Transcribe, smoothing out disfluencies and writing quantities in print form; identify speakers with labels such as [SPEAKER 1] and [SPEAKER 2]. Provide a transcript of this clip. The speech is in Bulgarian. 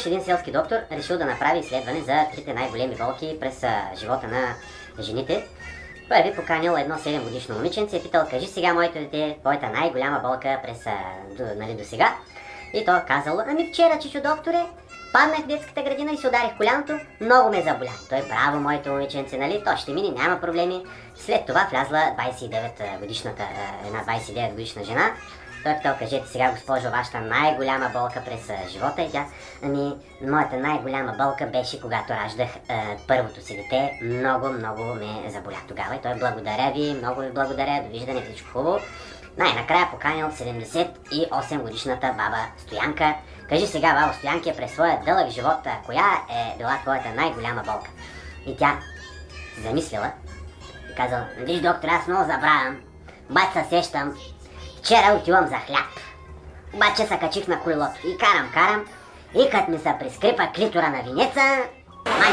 [SPEAKER 1] Имаше един селски доктор, решил да направи изследване за трите най-големи болки през живота на жените. Първи поканил едно 7-годишно момиченце и питал: кажи сега, моето дете, твоята най-голяма болка през до сега. И то казало: ами вчера, чичо докторе, паднах в детската градина и се ударих коляното, много ме заболя. Той: браво, моето момиченце, нали, то ще мине, няма проблеми. След това влязла една 29 годишна жена. Той питал: кажете сега, госпожо, вашата най-голяма болка през живота. И тя: ами, моята най-голяма болка беше когато раждах първото си дете. Много ме заболя тогава. И той: благодаря ви, много ви благодаря, довиждане, всичко хубаво. Най-накрая поканил 78 годишната баба Стоянка. Кажи сега, баба Стоянки, през своя дълъг живот, коя е била твоята най-голяма болка? И тя се замислила и казала: виж, доктор, аз много забравям, обаче се сещам, вчера отивам за хляб, обаче се качих на колелото и карам и като ми се прискрипа клитора на винеца, май